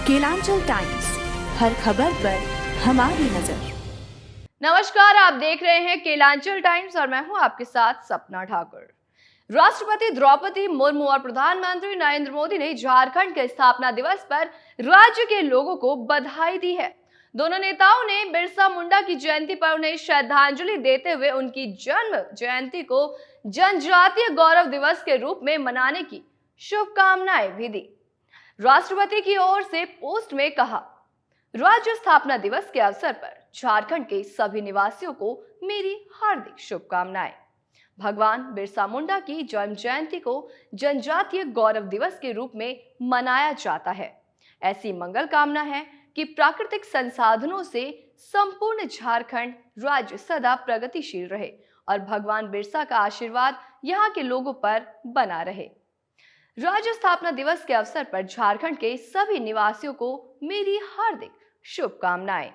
Kelanchal times, हर खबर पर हमारी नजर। नमस्कार, आप देख रहे हैं केलांचल टाइम्स और मैं हूं आपके साथ सपना ठाकुर। राष्ट्रपति द्रौपदी मुर्मू और प्रधानमंत्री नरेंद्र मोदी ने झारखंड के स्थापना दिवस पर राज्य के लोगों को बधाई दी है। दोनों नेताओं ने बिरसा मुंडा की जयंती पर उन्हें श्रद्धांजलि देते हुए उनकी जन्म जयंती को जनजातीय गौरव दिवस के रूप में मनाने की शुभकामनाएं भी दी। राष्ट्रपति की ओर से पोस्ट में कहा, राज्य स्थापना दिवस के अवसर पर झारखंड के सभी निवासियों को मेरी हार्दिक शुभकामनाएं। भगवान बिरसा मुंडा की जन्म जयंती को जनजातीय गौरव दिवस के रूप में मनाया जाता है। ऐसी मंगल कामना है कि प्राकृतिक संसाधनों से संपूर्ण झारखंड राज्य सदा प्रगतिशील रहे और भगवान बिरसा का आशीर्वाद यहाँ के लोगों पर बना रहे। राज्य स्थापना दिवस के अवसर पर झारखंड के सभी निवासियों को मेरी हार्दिक शुभकामनाएं।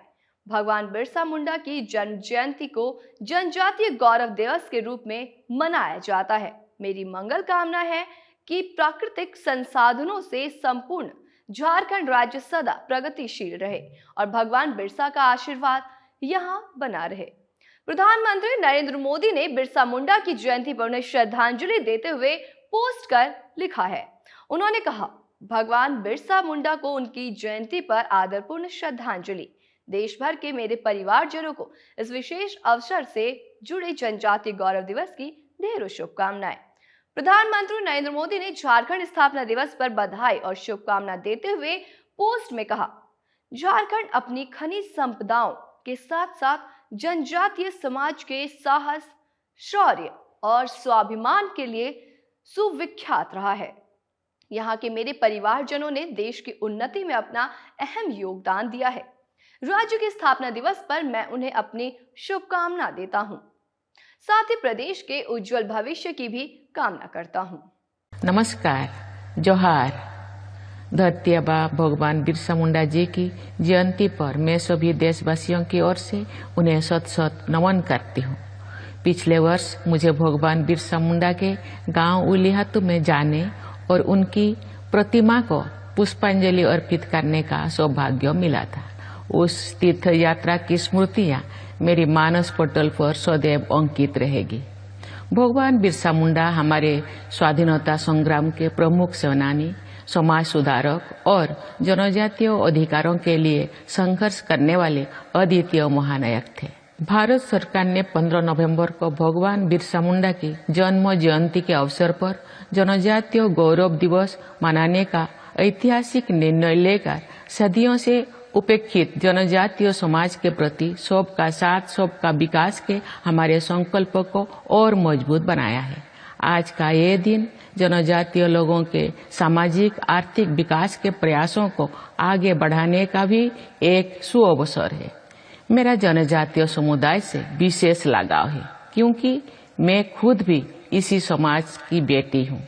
भगवान बिरसा मुंडा की जन्म जयंती को जनजातीय गौरव दिवस के रूप में मनाया जाता है। मेरी मंगल कामना है कि प्राकृतिक संसाधनों से संपूर्ण झारखंड राज्य सदा प्रगतिशील रहे और भगवान बिरसा का आशीर्वाद यहाँ बना रहे। प्रधानमंत्री नरेंद्र मोदी ने बिरसा मुंडा की जयंती पर उन्हें श्रद्धांजलि देते हुए पोस्ट कर लिखा है। उन्होंने कहा, भगवान बिरसा मुंडा को उनकी जयंती पर आदरपूर्ण श्रद्धांजलि। देश भर के मेरे परिवारजनों को इस विशेष अवसर से जुड़े जनजातीय गौरव दिवस की ढेरों शुभकामनाएं। प्रधानमंत्री नरेंद्र मोदी ने झारखंड स्थापना दिवस पर बधाई और शुभकामना देते हुए पोस्ट में कहा, झारखंड अपनी खनिज संपदाओं के साथ साथ जनजातीय समाज के साहस, शौर्य और स्वाभिमान के लिए सुविख्यात रहा है। यहाँ के मेरे परिवारजनों ने देश की उन्नति में अपना अहम योगदान दिया है। राज्य के स्थापना दिवस पर मैं उन्हें अपनी शुभकामना देता हूँ। साथ ही प्रदेश के उज्जवल भविष्य की भी कामना करता हूँ। नमस्कार, जोहार। धरती आबा भगवान बिरसा मुंडा जी की जयंती पर मैं सभी देशवासियों की ओर से उन्हें शत शत नमन करती हूँ। पिछले वर्ष मुझे भगवान बिरसा मुंडा के गांव उलिहातू में जाने और उनकी प्रतिमा को पुष्पांजलि अर्पित करने का सौभाग्य मिला था। उस तीर्थ यात्रा की स्मृतियां मेरी मानस पटल पर सदैव अंकित रहेगी। भगवान बिरसा मुंडा हमारे स्वाधीनता संग्राम के प्रमुख सेनानी, समाज सुधारक और जनजातीय अधिकारों के लिए संघर्ष करने वाले अद्वितीय महानायक थे। भारत सरकार ने 15 नवंबर को भगवान बिरसा मुंडा की जन्म जयंती के अवसर पर जनजातीय गौरव दिवस मनाने का ऐतिहासिक निर्णय लेकर सदियों से उपेक्षित जनजातीय समाज के प्रति सबका साथ सबका विकास के हमारे संकल्प को और मजबूत बनाया है। आज का ये दिन जनजातीय लोगों के सामाजिक आर्थिक विकास के प्रयासों को आगे बढ़ाने का भी एक सुअवसर है। मेरा जनजातीय समुदाय से विशेष लगाव है क्योंकि मैं खुद भी इसी समाज की बेटी हूँ।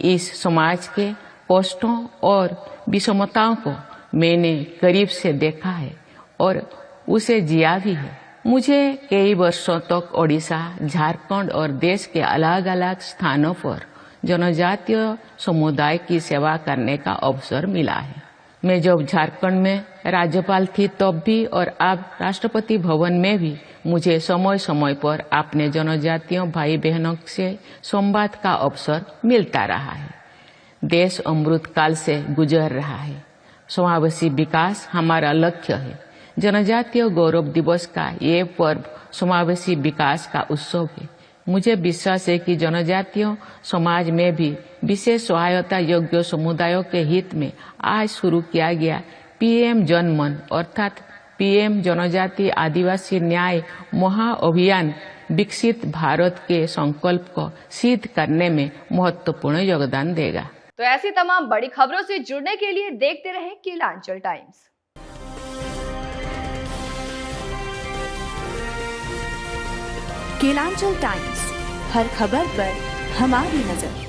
इस समाज के कष्टों और विषमताओं को मैंने करीब से देखा है और उसे जिया भी है। मुझे कई वर्षों तक ओडिशा, झारखंड और देश के अलग अलग स्थानों पर जनजातीय समुदाय की सेवा करने का अवसर मिला है। मैं जब झारखंड में राज्यपाल थी तब भी और अब राष्ट्रपति भवन में भी मुझे समय समय पर अपने जनजातीय भाई बहनों से संवाद का अवसर मिलता रहा है। देश अमृत काल से गुजर रहा है। समावेशी विकास हमारा लक्ष्य है। जनजातीय गौरव दिवस का ये पर्व समावेशी विकास का उत्सव है। मुझे विश्वास है कि जनजातीय समाज में भी विशेष सहायता योग्य समुदायों के हित में आज शुरू किया गया पीएम जनमन अर्थात पीएम जनजातीय आदिवासी न्याय महाअभियान विकसित भारत के संकल्प को सिद्ध करने में महत्वपूर्ण योगदान देगा। तो ऐसी तमाम बड़ी खबरों से जुड़ने के लिए देखते रहें केलांचल टाइम्स। केलांचल टाइम्स, हर खबर पर हमारी नजर।